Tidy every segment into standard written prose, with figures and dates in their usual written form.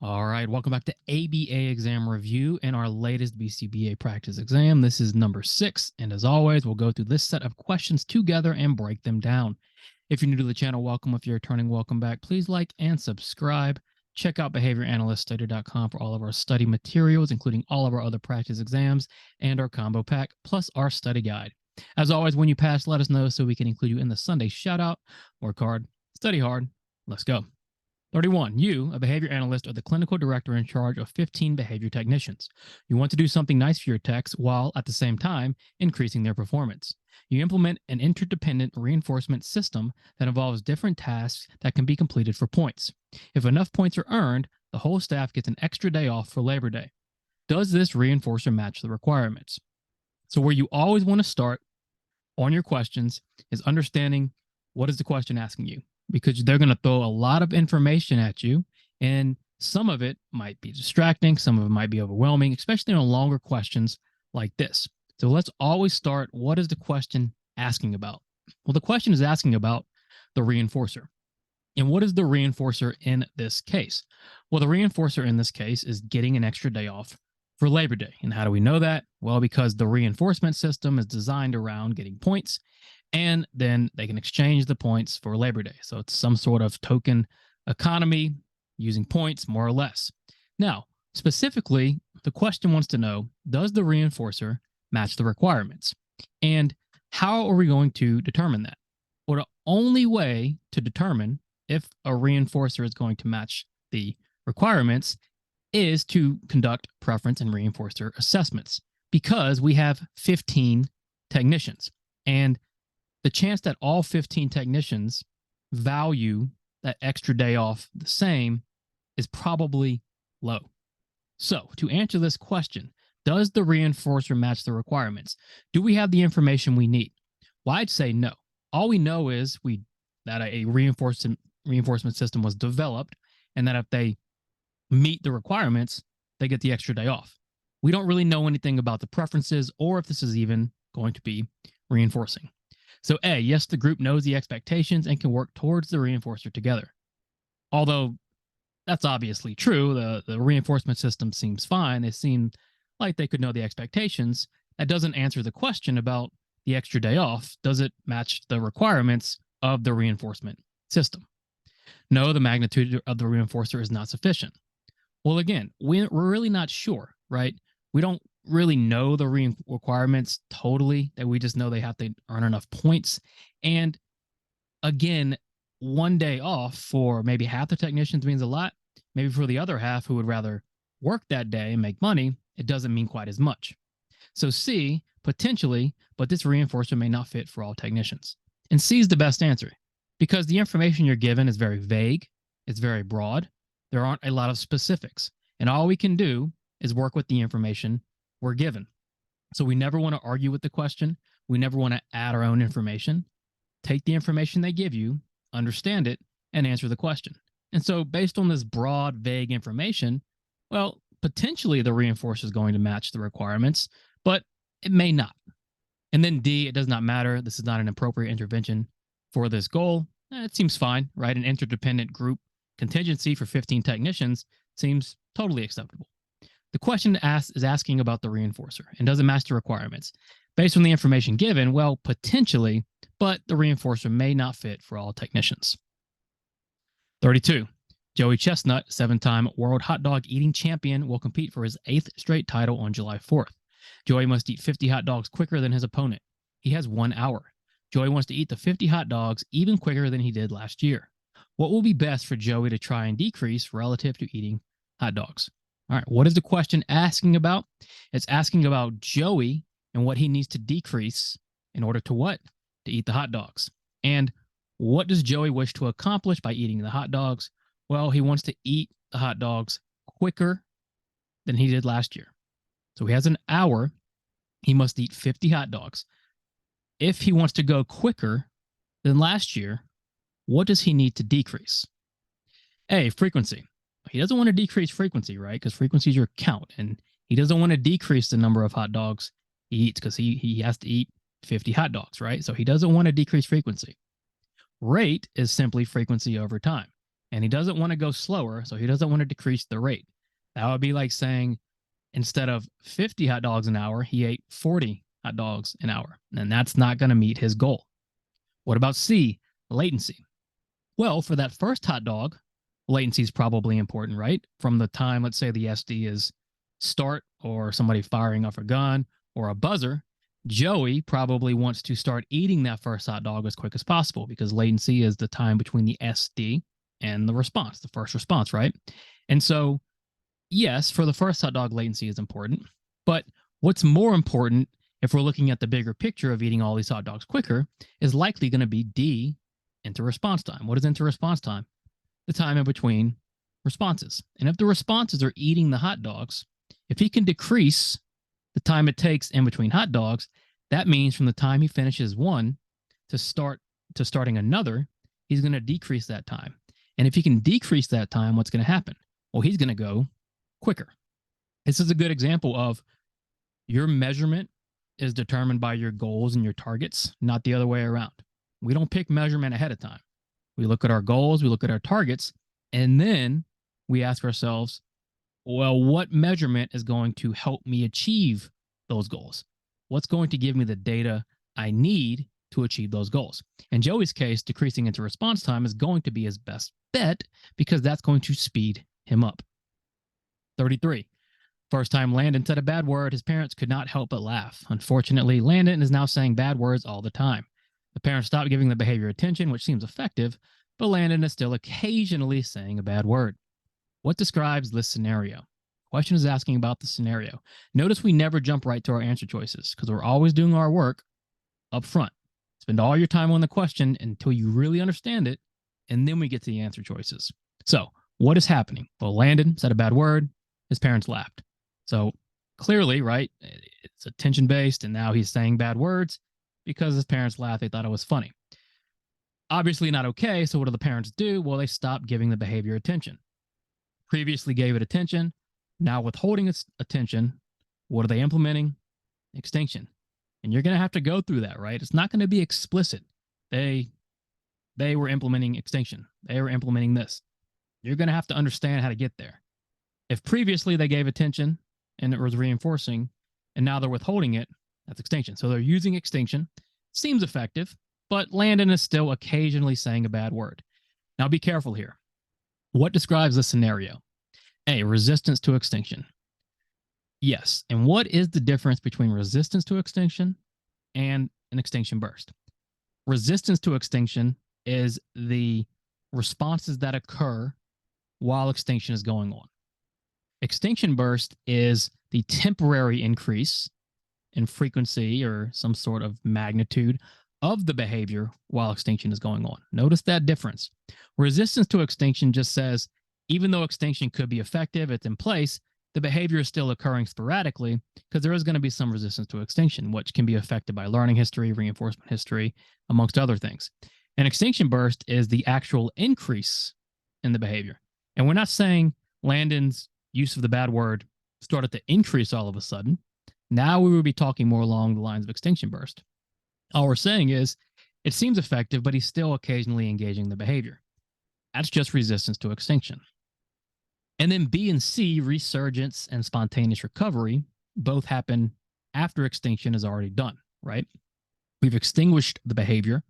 All right, welcome back to ABA exam review and our latest BCBA practice exam. This is number 6, and as always, we'll go through this set of questions together and break them down. If you're new to the channel, welcome. If you're returning, welcome back. Please like and subscribe. Check out behavioranalyststudy.com for all of our study materials, including all of our other practice exams and our combo pack, plus our study guide. As always, when you pass, let us know so we can include you in the Sunday shout-out. Work hard, study hard. Let's go. 31. You, a behavior analyst, are the clinical director in charge of 15 behavior technicians. You want to do something nice for your techs while, at the same time, increasing their performance. You implement an interdependent reinforcement system that involves different tasks that can be completed for points. If enough points are earned, the whole staff gets an extra day off for Labor Day. Does this reinforcer match the requirements? So where you always want to start on your questions is understanding what is the question asking you, because they're going to throw a lot of information at you, and some of it might be distracting, some of it might be overwhelming, especially on longer questions like this. So let's always start, what is the question asking about? Well, the question is asking about the reinforcer. And what is the reinforcer in this case? Well, the reinforcer in this case is getting an extra day off for Labor Day. And how do we know that? Well, because the reinforcement system is designed around getting points, and then they can exchange the points for Labor Day. So it's some sort of token economy using points, more or less. Now, specifically, the question wants to know, does the reinforcer match the requirements? And how are we going to determine that? Well, the only way to determine if a reinforcer is going to match the requirements is to conduct preference and reinforcer assessments, because we have 15 technicians. And the chance that all 15 technicians value that extra day off the same is probably low. So to answer this question, does the reinforcer match the requirements? Do we have the information we need? Well, I'd say no. All we know is that a reinforcement system was developed, and that if they meet the requirements, they get the extra day off. We don't really know anything about the preferences or if this is even going to be reinforcing. So A, yes, the group knows the expectations and can work towards the reinforcer together. Although that's obviously true, the reinforcement system seems fine. They seem like they could know the expectations. That doesn't answer the question about the extra day off. Does it match the requirements of the reinforcement system? No, the magnitude of the reinforcer is not sufficient. Well, again, we're really not sure, right? We don't really know the requirements totally, that we just know they have to earn enough points. And again, one day off for maybe half the technicians means a lot. Maybe for the other half who would rather work that day and make money, it doesn't mean quite as much. So C, potentially, but this reinforcer may not fit for all technicians. And C is the best answer, because the information you're given is very vague, it's very broad, there aren't a lot of specifics, and all we can do is work with the information we're given. So we never want to argue with the question. We never want to add our own information. Take the information they give you, understand it, and answer the question. And so based on this broad, vague information, well, potentially the reinforcer is going to match the requirements, but it may not. And then D, it does not matter. This is not an appropriate intervention for this goal. It seems fine, right? An interdependent group contingency for 15 technicians seems totally acceptable. The question is asking about the reinforcer and does it match the requirements? Based on the information given, well, potentially, but the reinforcer may not fit for all technicians. 32. Joey Chestnut, 7-time world hot dog eating champion, will compete for his 8th straight title on July 4th. Joey must eat 50 hot dogs quicker than his opponent. He has 1 hour. Joey wants to eat the 50 hot dogs even quicker than he did last year. What will be best for Joey to try and decrease relative to eating hot dogs? All right, what is the question asking about? It's asking about Joey and what he needs to decrease in order to what? To eat the hot dogs. And what does Joey wish to accomplish by eating the hot dogs? Well, he wants to eat the hot dogs quicker than he did last year. So he has an hour. He must eat 50 hot dogs. If he wants to go quicker than last year, what does he need to decrease? A, frequency. He doesn't want to decrease frequency, right? Because frequency is your count, and he doesn't want to decrease the number of hot dogs he eats because he has to eat 50 hot dogs, right? So he doesn't want to decrease frequency. Rate is simply frequency over time. and he doesn't want to go slower, so he doesn't want to decrease the rate. That would be like saying instead of 50 hot dogs an hour, he ate 40 hot dogs an hour, and that's not going to meet his goal. What about C, latency? Well, for that first hot dog, latency is probably important, right? From the time, let's say the SD is start or somebody firing off a gun or a buzzer, Joey probably wants to start eating that first hot dog as quick as possible because latency is the time between the SD and the response, the first response, right? And so, yes, for the first hot dog, latency is important. But what's more important, if we're looking at the bigger picture of eating all these hot dogs quicker, is likely going to be D, inter-response time. What is inter-response time? The time in between responses. And if the responses are eating the hot dogs, if he can decrease the time it takes in between hot dogs, that means from the time he finishes one to starting another, he's going to decrease that time. And if he can decrease that time, what's going to happen? Well, he's going to go quicker. This is a good example of your measurement is determined by your goals and your targets, not the other way around. We don't pick measurement ahead of time. We look at our goals, we look at our targets, and then we ask ourselves, well, what measurement is going to help me achieve those goals? What's going to give me the data I need to achieve those goals? In Joey's case, decreasing inter-response time is going to be his best bet because that's going to speed him up. 33. First time Landon said a bad word, his parents could not help but laugh. Unfortunately, Landon is now saying bad words all the time. The parents stopped giving the behavior attention, which seems effective, but Landon is still occasionally saying a bad word. What describes this scenario? Question is asking about the scenario. Notice we never jump right to our answer choices because we're always doing our work up front. Spend all your time on the question until you really understand it, and then we get to the answer choices. So, what is happening? Well, Landon said a bad word. His parents laughed. So, clearly, right, it's attention-based, and now he's saying bad words because his parents laughed. They thought it was funny. Obviously not okay, so what do the parents do? Well, they stop giving the behavior attention. Previously gave it attention. Now withholding its attention, what are they implementing? Extinction. And you're going to have to go through that, right? It's not going to be explicit. They were implementing extinction. They were implementing this. You're going to have to understand how to get there. If previously they gave attention and it was reinforcing, and now they're withholding it, that's extinction. So they're using extinction. Seems effective, but Landon is still occasionally saying a bad word. Now be careful here. What describes the scenario? A, resistance to extinction. Yes. And what is the difference between resistance to extinction and an extinction burst? Resistance to extinction is the responses that occur while extinction is going on. Extinction burst is the temporary increase in frequency or some sort of magnitude of the behavior while extinction is going on. Notice that difference. Resistance to extinction just says, even though extinction could be effective, it's in place, the behavior is still occurring sporadically because there is going to be some resistance to extinction, which can be affected by learning history, reinforcement history, amongst other things. An extinction burst is the actual increase in the behavior. And we're not saying Landon's use of the bad word started to increase all of a sudden. Now we would be talking more along the lines of extinction burst. All we're saying is it seems effective, but he's still occasionally engaging the behavior. That's just resistance to extinction. And then B and C, resurgence and spontaneous recovery, both happen after extinction is already done, right? We've extinguished the behavior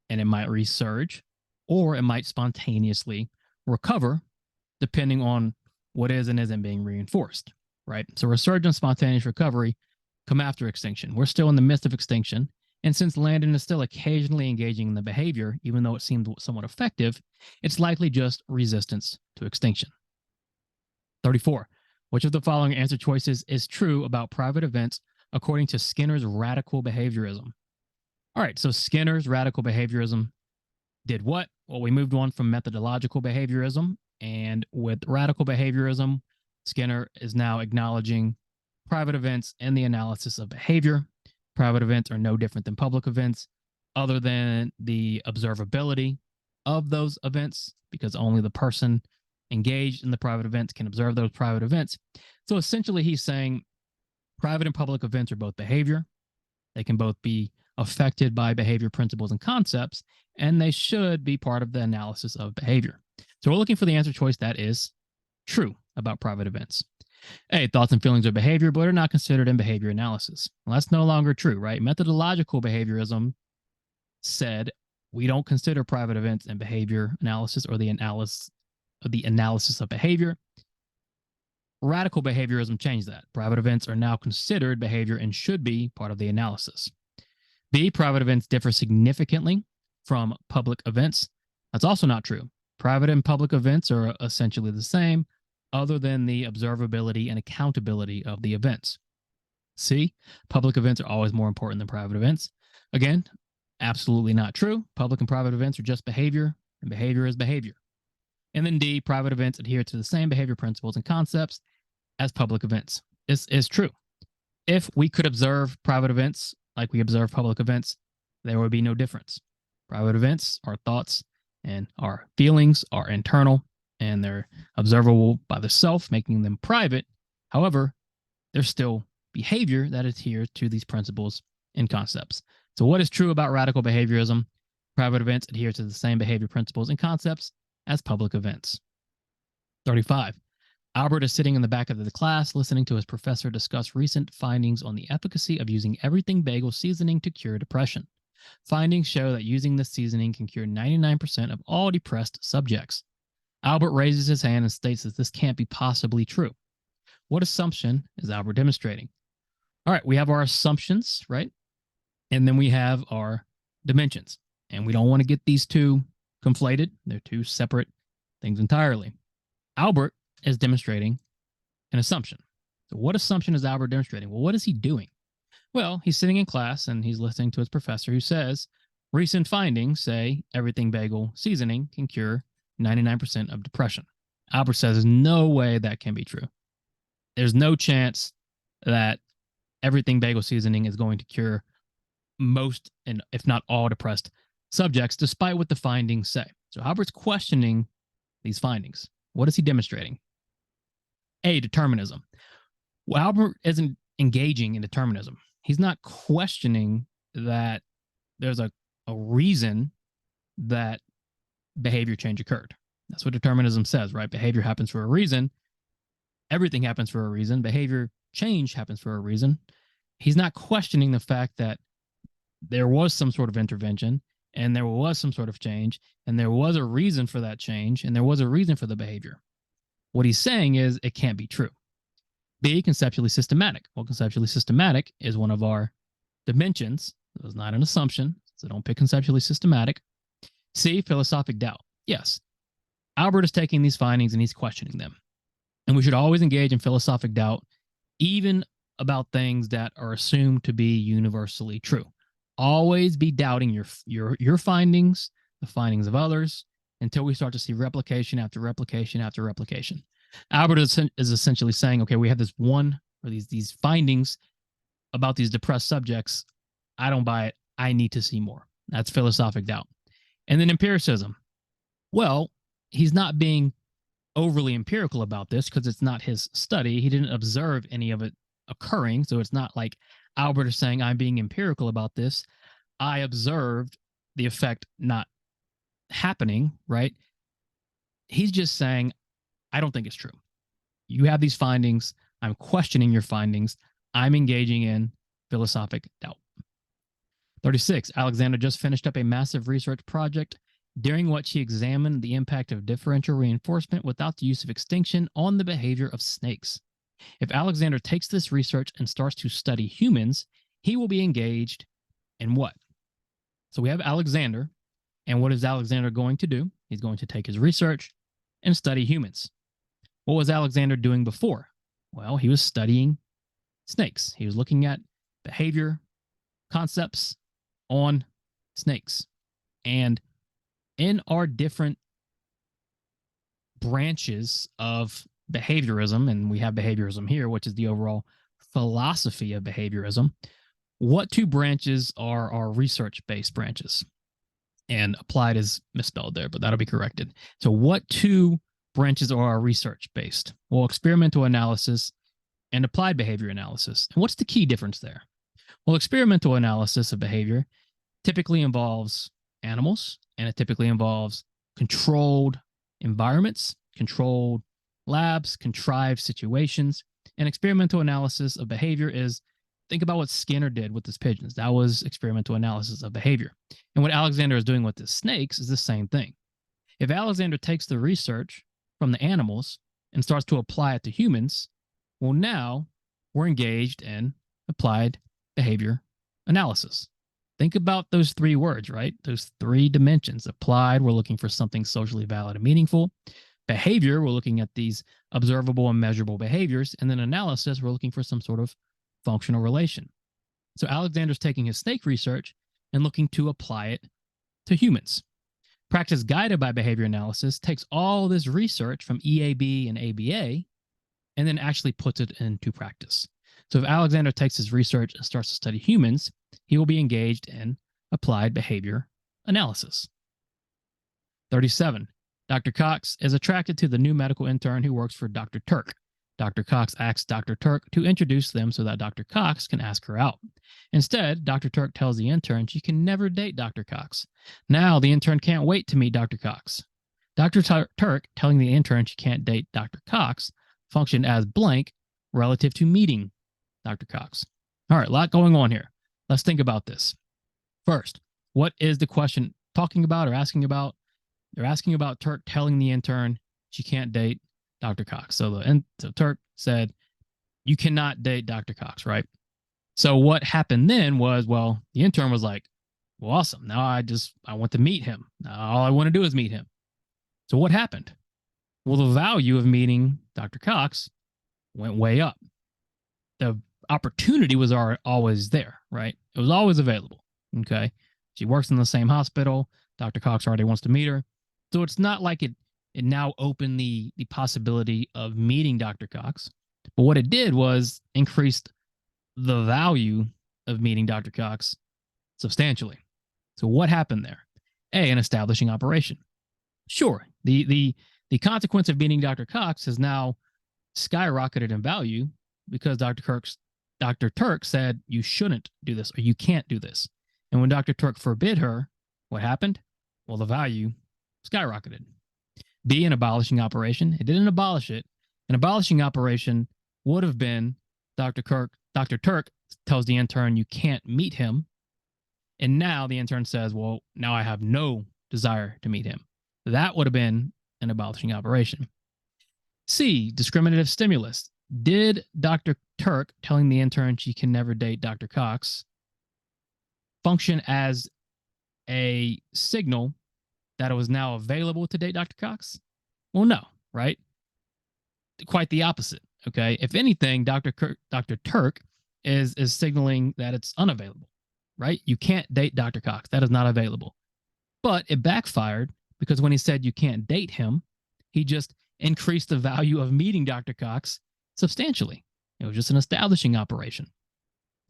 and it might resurge or it might spontaneously recover depending on what is and isn't being reinforced, right? So resurgence, spontaneous recovery come after extinction. We're still in the midst of extinction. And since Landon is still occasionally engaging in the behavior, even though it seemed somewhat effective, it's likely just resistance to extinction. 34. Which of the following answer choices is true about private events according to Skinner's radical behaviorism? All right, so Skinner's radical behaviorism did what? Well, we moved on from methodological behaviorism, and with radical behaviorism, Skinner is now acknowledging private events and the analysis of behavior. Private events are no different than public events, other than the observability of those events, because only the person engaged in the private events can observe those private events. So essentially, he's saying private and public events are both behavior. They can both be affected by behavior principles and concepts, and they should be part of the analysis of behavior. So we're looking for the answer choice that is true about private events. A, thoughts and feelings are behavior, but are not considered in behavior analysis. Well, that's no longer true, right? Methodological behaviorism said we don't consider private events in behavior analysis or the analysis of behavior. Radical behaviorism changed that. Private events are now considered behavior and should be part of the analysis. B, private events differ significantly from public events. That's also not true. Private and public events are essentially the same, other than the observability and accountability of the events. C, public events are always more important than private events. Again, absolutely not true. Public and private events are just behavior, and behavior is behavior. And then D, private events adhere to the same behavior principles and concepts as public events. This is true. If we could observe private events like we observe public events, there would be no difference. Private events, our thoughts and our feelings are internal and they're observable by the self, making them private. However, there's still behavior that adheres to these principles and concepts. So what is true about radical behaviorism? Private events adhere to the same behavior principles and concepts as public events. 35. Albert is sitting in the back of the class listening to his professor discuss recent findings on the efficacy of using everything bagel seasoning to cure depression. Findings show that using this seasoning can cure 99% of all depressed subjects. Albert raises his hand and states that this can't be possibly true. What assumption is Albert demonstrating? All right, we have our assumptions, right? And then we have our dimensions. And we don't want to get these two conflated. They're two separate things entirely. Albert is demonstrating an assumption. So what assumption is Albert demonstrating? Well, what is he doing? Well, he's sitting in class and he's listening to his professor who says, recent findings say everything bagel seasoning can cure 99% of depression. Albert says there's no way that can be true. There's no chance that everything bagel seasoning is going to cure most, and if not all, depressed subjects, despite what the findings say. So Albert's questioning these findings. What is he demonstrating? A, determinism. Well, Albert isn't engaging in determinism. He's not questioning that there's a reason that behavior change occurred. That's what determinism says, right? Behavior happens for a reason. Everything happens for a reason. Behavior change happens for a reason. He's not questioning the fact that there was some sort of intervention and there was some sort of change and there was a reason for that change and there was a reason for the behavior. What he's saying is it can't be true. B, conceptually systematic. Well, conceptually systematic is one of our dimensions. It was not an assumption, so don't pick conceptually systematic. C, philosophic doubt. Yes, Albert is taking these findings and he's questioning them. And we should always engage in philosophic doubt, even about things that are assumed to be universally true. Always be doubting your findings, the findings of others, until we start to see replication after replication after replication. Albert is essentially saying, okay, we have this one or these findings about these depressed subjects. I don't buy it. I need to see more. That's philosophic doubt. And then empiricism. Well, he's not being overly empirical about this because it's not his study. He didn't observe any of it occurring. So it's not like Albert is saying, I'm being empirical about this. I observed the effect not happening, right? He's just saying, I don't think it's true. You have these findings. I'm questioning your findings. I'm engaging in philosophic doubt. 36, Alexander just finished up a massive research project during which he examined the impact of differential reinforcement without the use of extinction on the behavior of snakes. If Alexander takes this research and starts to study humans, he will be engaged in what? So we have Alexander, and what is Alexander going to do? He's going to take his research and study humans. What was Alexander doing before? Well, he was studying snakes. He was looking at behavior concepts on snakes. And in our different branches of behaviorism, and we have behaviorism here, which is the overall philosophy of behaviorism, what two branches are our research-based branches? And applied is misspelled there, but that'll be corrected. So what two branches are our research-based? Well, experimental analysis and applied behavior analysis. And what's the key difference there? Well, experimental analysis of behavior typically involves animals, and it typically involves controlled environments, controlled labs, contrived situations. And experimental analysis of behavior is, think about what Skinner did with his pigeons. That was experimental analysis of behavior. And what Alexander is doing with his snakes is the same thing. If Alexander takes the research from the animals and starts to apply it to humans, well, now we're engaged in applied behavior analysis. Think about those three words, right? Those three dimensions. Applied, we're looking for something socially valid and meaningful. Behavior, we're looking at these observable and measurable behaviors. And then analysis, we're looking for some sort of functional relation. So Alexander's taking his snake research and looking to apply it to humans. Practice guided by behavior analysis takes all this research from EAB and ABA and then actually puts it into practice. So if Alexander takes his research and starts to study humans, he will be engaged in applied behavior analysis. 37. Dr. Cox is attracted to the new medical intern who works for Dr. Turk. Dr. Cox asks Dr. Turk to introduce them so that Dr. Cox can ask her out. Instead, Dr. Turk tells the intern she can never date Dr. Cox. Now, the intern can't wait to meet Dr. Cox. Dr. Turk telling the intern she can't date Dr. Cox functioned as blank relative to meeting Dr. Cox. All right, a lot going on here. Let's think about this. First, what is the question talking about or asking about? They're asking about Turk telling the intern she can't date Dr. Cox. So Turk said, you cannot date Dr. Cox, right? So what happened then was, well, the intern was like, well, awesome. Now I want to meet him. Now all I want to do is meet him. So what happened? Well, the value of meeting Dr. Cox went way up. The opportunity was always there, right? It was always available, okay? She works in the same hospital. Dr. Cox already wants to meet her. So it's not like it now opened the possibility of meeting Dr. Cox. But what it did was increased the value of meeting Dr. Cox substantially. So what happened there? A, an establishing operation. Sure, the consequence of meeting Dr. Cox has now skyrocketed in value because Dr. Turk said you shouldn't do this or you can't do this. And when Dr. Turk forbid her, what happened? Well, the value skyrocketed. B, an abolishing operation. It didn't abolish it. An abolishing operation would have been Dr. Turk tells the intern you can't meet him. And now the intern says, well, now I have no desire to meet him. That would have been an abolishing operation. C, discriminative stimulus. Did Dr. Turk telling the intern she can never date Dr. Cox function as a signal that it was now available to date Dr. Cox? Well, no, right? Quite the opposite, okay? If anything, Dr. Turk is signaling that it's unavailable, right? You can't date Dr. Cox. That is not available. But it backfired because when he said you can't date him, he just increased the value of meeting Dr. Cox substantially. It was just an establishing operation.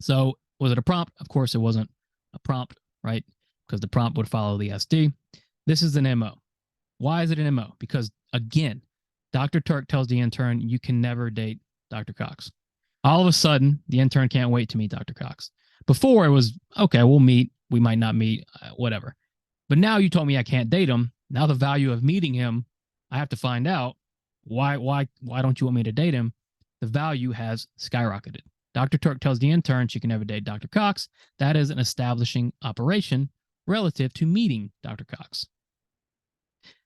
So was it a prompt? Of course, it wasn't a prompt, right? Because the prompt would follow the SD. This is an MO. Why is it an MO? Because, again, Dr. Turk tells the intern you can never date Dr. Cox. All of a sudden, the intern can't wait to meet Dr. Cox. Before it was, okay, we'll meet. We might not meet, whatever. But now you told me I can't date him. Now the value of meeting him, I have to find out why don't you want me to date him? The value has skyrocketed. Dr. Turk tells the intern she can never date Dr. Cox. That is an establishing operation relative to meeting Dr. Cox.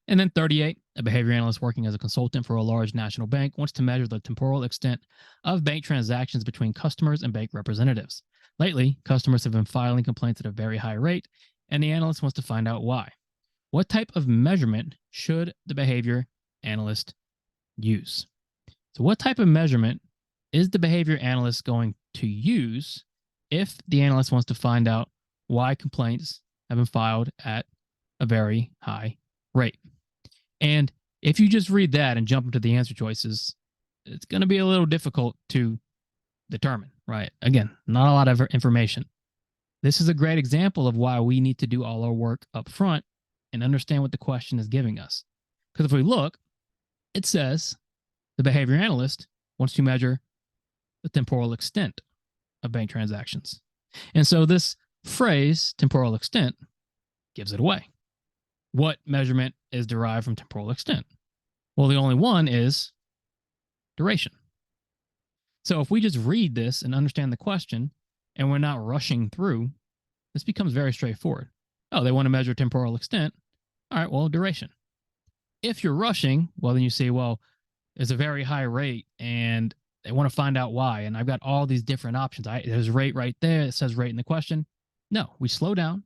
And then 38, a behavior analyst working as a consultant for a large national bank wants to measure the temporal extent of bank transactions between customers and bank representatives. Lately, customers have been filing complaints at a very high rate, and the analyst wants to find out why. What type of measurement should the behavior analyst use? So what type of measurement is the behavior analyst going to use if the analyst wants to find out why complaints have been filed at a very high rate? And if you just read that and jump into the answer choices, it's going to be a little difficult to determine, right? Again, not a lot of information. This is a great example of why we need to do all our work up front and understand what the question is giving us. Because if we look, it says the behavior analyst wants to measure the temporal extent of bank transactions. And so this phrase, temporal extent, gives it away. What measurement is derived from temporal extent? Well, the only one is duration. So if we just read this and understand the question and we're not rushing through, this becomes very straightforward. Oh, they want to measure temporal extent. All right, well, duration. If you're rushing, well, then you say, well, there's a very high rate and they want to find out why. And I've got all these different options. There's rate right there. It says rate in the question. No, we slow down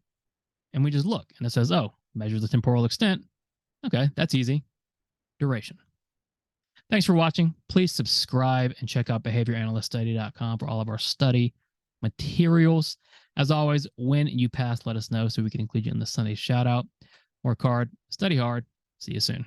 and we just look. And it says, oh, measure the temporal extent. Okay, that's easy. Duration. Thanks for watching. Please subscribe and check out behavioranalyststudy.com for all of our study materials. As always, when you pass, let us know so we can include you in the Sunday shout out. Work hard, study hard. See you soon.